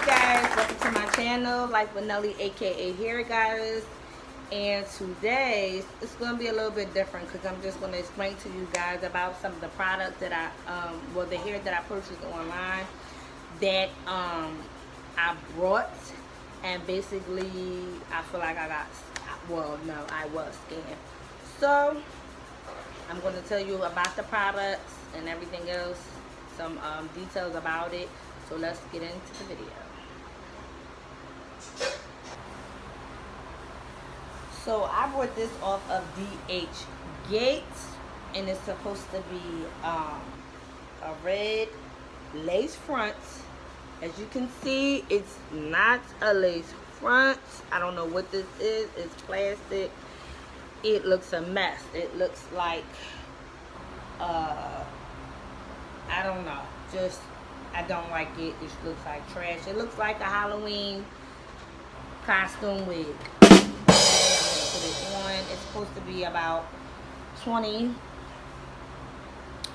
guys, welcome to my channel, Life with Nelly, aka Hair Guys. And today it's going to be a little bit different because I'm just going to explain to you guys about some of the products that well, the hair that I purchased online that I brought, and basically I feel like I got, well, no, I was scammed. So I'm going to tell you about the products and everything else, some details about it. So let's get into the video. So I bought this off of DH Gates, and it's supposed to be a red lace front. As you can see, it's not a lace front. I don't know what this is. It's plastic. It looks a mess. It looks like I don't know. Just, I don't like it. It looks like trash. It looks like a Halloween costume wig. Put it on. It's supposed to be about 20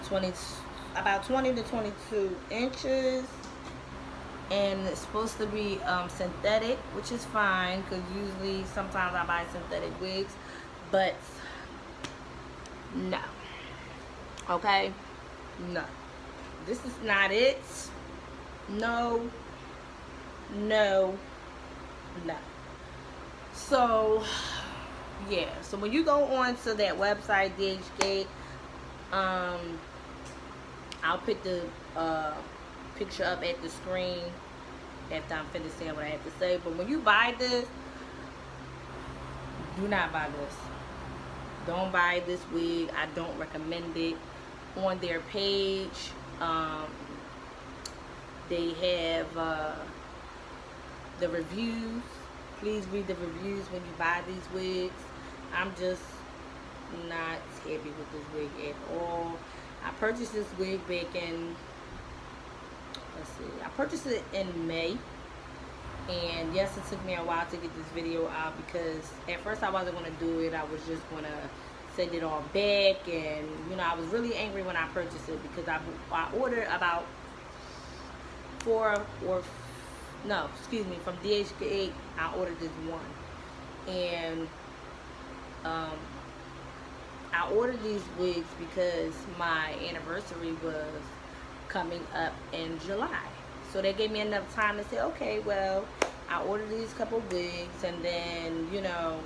to 22 inches, and it's supposed to be synthetic, which is fine because usually sometimes I buy synthetic wigs, but no. Okay, no, this is not it. No. So yeah, so when you go on to that website, DHgate, I'll put the picture up at the screen after I'm finished saying what I have to say. But when you buy this, do not buy this. Don't buy this wig. I don't recommend it. On their page, they have the reviews. Please read the reviews when you buy these wigs. I'm just not happy with this wig at all. I purchased this wig back in, I purchased it in May. And yes, it took me a while to get this video out because at first I wasn't going to do it. I was just going to send it all back. And, you know, I was really angry when I purchased it because I ordered about from DHgate, I ordered this one. And I ordered these wigs because my anniversary was coming up in July. So they gave me enough time to say, okay, well, I ordered these couple wigs, and then, you know,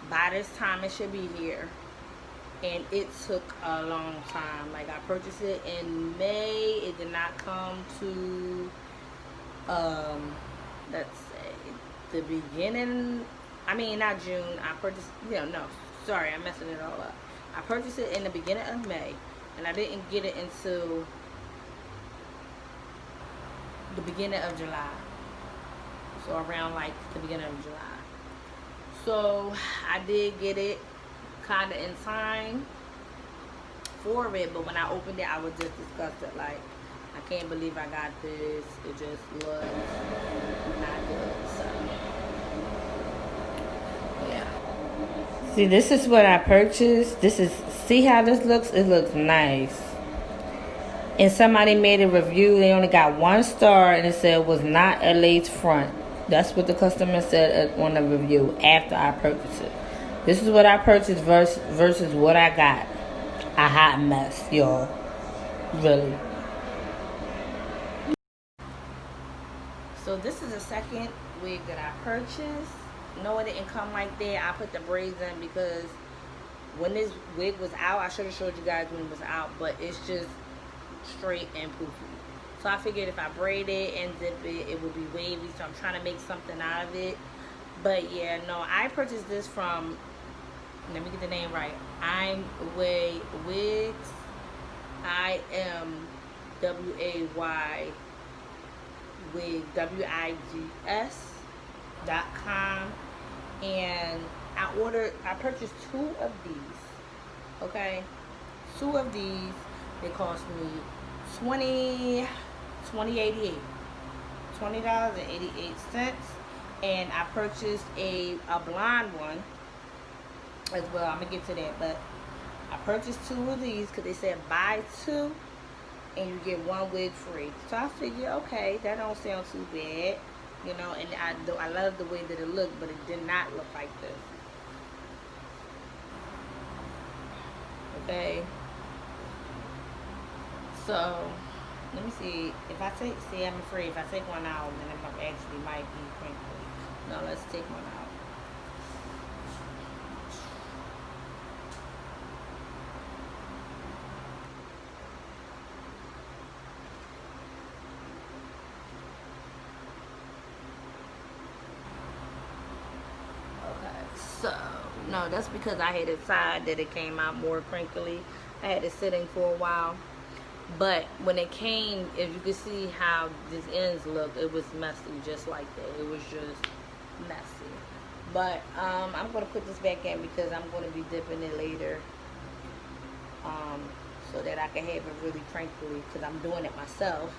by this time it should be here. And it took a long time. Like, I purchased it in May. It did not come to let's say the beginning, I mean not June. I purchased, I'm messing it all up. I purchased it in the beginning of May, and I didn't get it until the beginning of July. So around like the beginning of July. So I did get it kind of in time for it, but when I opened it, I was just disgusted. Like, I can't believe I got this. It just was not good. So, yeah. See, this is what I purchased. See how this looks? It looks nice. And somebody made a review. They only got 1 star, and it said it was not a lace front. That's what the customer said on the review after I purchased it. This is what I purchased versus what I got. A hot mess, y'all. Really. So this is the second wig that I purchased. No, it didn't come like that. I put the braids in because when this wig was out, I should have showed you guys when it was out, but it's just straight and poofy. So I figured if I braid it and zip it, it would be wavy. So I'm trying to make something out of it. But yeah, no, I purchased this from, let me get the name right, I'm Way Wigs. IMWAY Wig, WIGS.com. And I purchased 2 of these. Okay, 2 of these. They cost me $20.88. And I purchased a blonde one as well. I'm gonna get to that, but I purchased 2 of these because they said buy 2 and you get 1 wig free. So I figured, okay, that don't sound too bad, you know. And I love the way that it looked, but it did not look like this. Okay. So let me see. If I take, see, I'm afraid if I take one out, then it actually might be crinkly. No, let's take one out. So, no, that's because I had decided that it came out more crinkly. I had it sitting for a while. But when it came, as you can see how these ends look, it was messy just like that. It was just messy. But I'm going to put this back in because I'm going to be dipping it later. So that I can have it really crinkly because I'm doing it myself.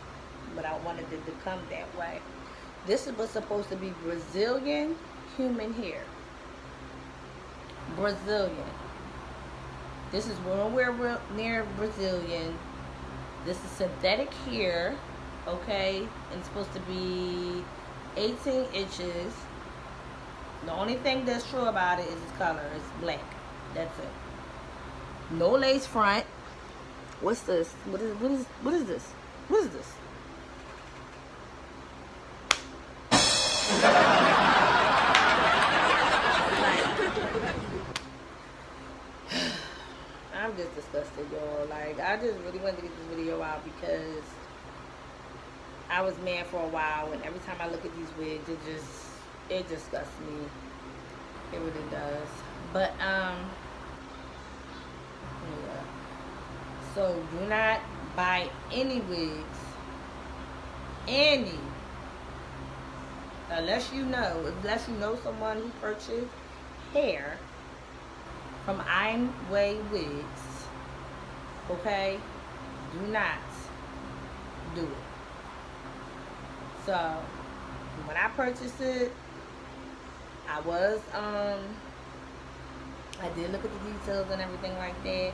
But I wanted it to come that way. This was supposed to be Brazilian human hair. Brazilian. This is when we're near Brazilian. This is synthetic hair, okay? And it's supposed to be 18 inches. The only thing that's true about it is its color. It's black. That's it. No lace front. What's this? What is this? What is this? I'm just disgusted, y'all. Like, I just really wanted to get this video out because I was mad for a while, and every time I look at these wigs, it disgusts me. It really does. But yeah. So do not buy any wigs, unless you know someone who purchased hair from Way Wigs. Okay, do not do it. So when I purchased it, I did look at the details and everything like that,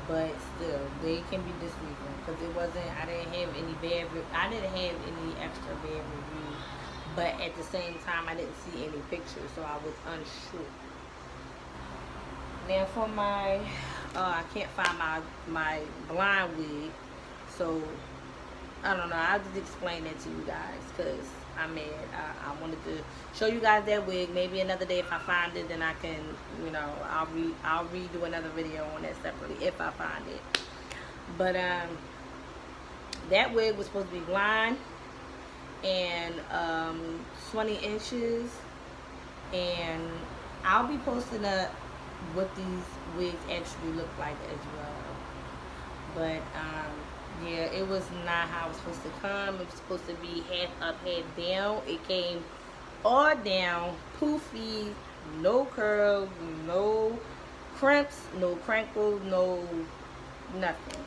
but still, they can be deceiving because I didn't have any extra bad reviews, but at the same time, I didn't see any pictures, so I was unsure. Now for my, I can't find my blind wig, so I don't know. I'll just explain that to you guys because I'm mad. I wanted to show you guys that wig. Maybe another day if I find it, then I can, you know, I'll redo another video on that separately if I find it. But that wig was supposed to be blind and 20 inches, and I'll be posting up what these wigs actually look like as well. But yeah, it was not how it was supposed to come. It was supposed to be half up, half down. It came all down, poofy, no curls, no crimps, no crinkles, no nothing.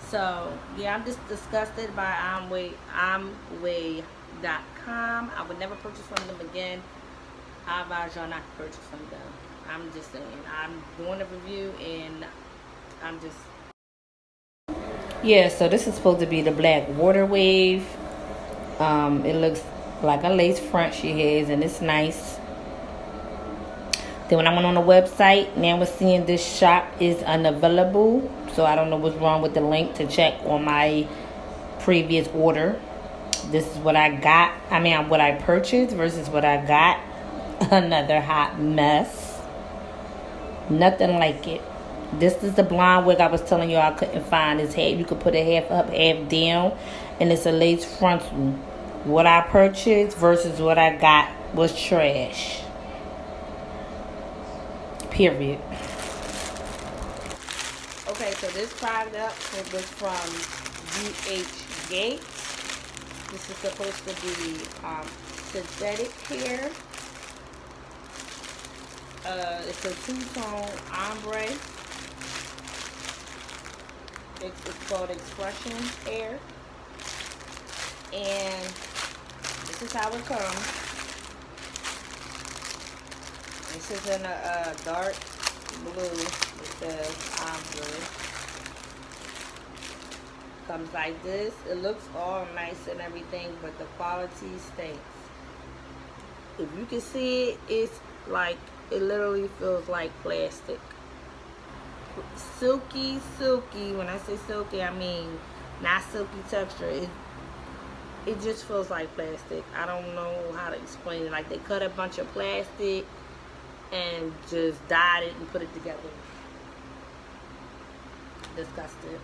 So yeah, I'm just disgusted by Amway.com. I would never purchase from them again. I advise y'all not to purchase from them. I'm just saying, I'm doing a review and I'm just, yeah. So this is supposed to be the black water wave. It looks like a lace front she has, and it's nice. Then when I went on the website, now we're seeing this shop is unavailable, so I don't know what's wrong with the link to check on my previous order. This is what I got. I mean, what I purchased versus what I got. Another hot mess. Nothing like it. This is the blonde wig I was telling you I couldn't find. It's half, you could put it half up, half down, and it's a lace frontal. What I purchased versus what I got was trash. Period. Okay, so this product was from DH Gates. This is supposed to be synthetic hair. It's a two-tone ombre. It's called Expression Hair. And this is how it comes. This is in a dark blue. It says ombre. Comes like this. It looks all nice and everything, but the quality stinks. If you can see it, it's like, it literally feels like plastic. Silky, silky. When I say silky, I mean not silky texture. It just feels like plastic. I don't know how to explain it. Like they cut a bunch of plastic and just dyed it and put it together. Disgusting.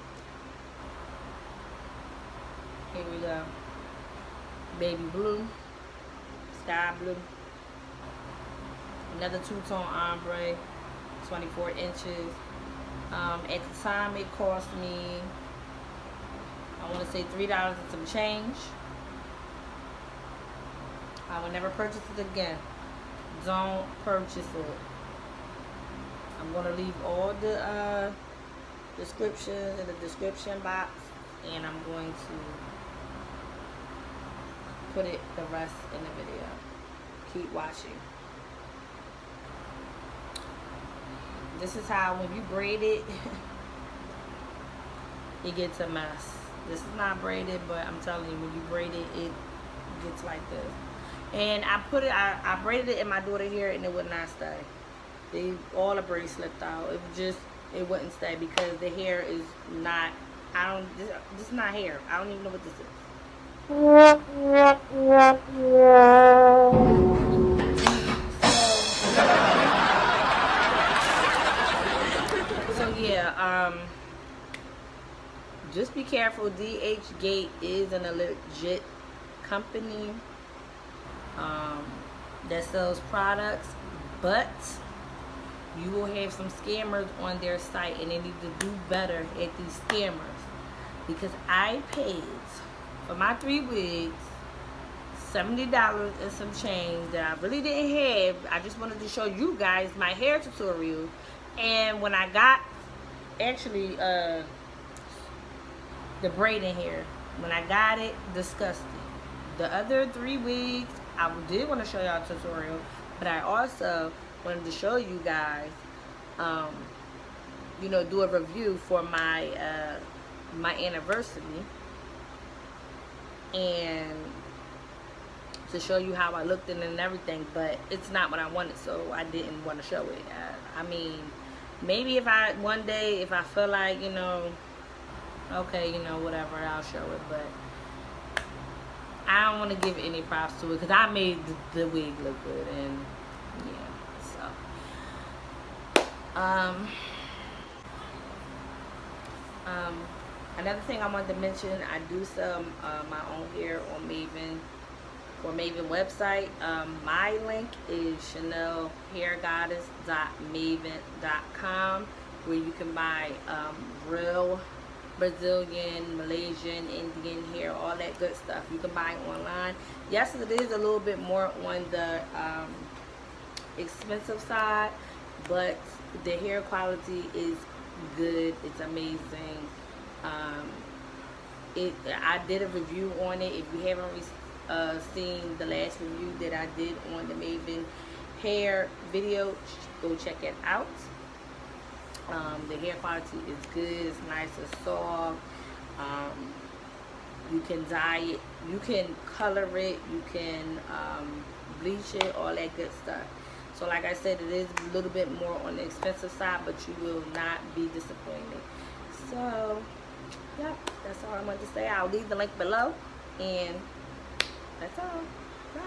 Here we go. Baby blue, sky blue. Another two-tone ombre, 24 inches. At the time, it cost me, I want to say $3 and some change. I will never purchase it again. Don't purchase it. I'm going to leave all the descriptions in the description box, and I'm going to put it the rest in the video. Keep watching. This is how when you braid it, it gets a mess. This is not braided, but I'm telling you, when you braid it, it gets like this. And I braided it in my daughter hair, and it would not stay. All the braids slipped out. It wouldn't stay because the hair is not. This is not hair. I don't even know what this is. So yeah, just be careful. DH Gate is a legit company that sells products, but you will have some scammers on their site, and they need to do better at these scammers, because I paid for my 3 wigs $70 and some change that I really didn't have. I just wanted to show you guys my hair tutorial, and when I got actually the braiding hair, when I got it, disgusting. The other 3 wigs, I did want to show y'all a tutorial, but I also wanted to show you guys, you know, do a review for my my anniversary, and to show you how I looked in and everything, but it's not what I wanted, so I didn't want to show it. I mean, maybe one day if I feel like, you know, okay, you know, whatever, I'll show it, but I don't want to give any props to it because I made the wig look good, and yeah, so another thing I wanted to mention, I do sell my own hair on Mayvenn, or Mayvenn website. My link is chanel.hairgoddess.mayvenn.com, where you can buy real Brazilian, Malaysian, Indian hair, all that good stuff. You can buy online. Yes, it is a little bit more on the expensive side, but the hair quality is good. It's amazing. I did a review on it. If you haven't seen the last review that I did on the Mayvenn hair video, go check it out. The hair quality is good. It's nice and soft. You can dye it, you can color it, you can bleach it, all that good stuff. So like I said, it is a little bit more on the expensive side, but you will not be disappointed. So yeah, that's all I wanted to say. I'll leave the link below, and that's all. Bye.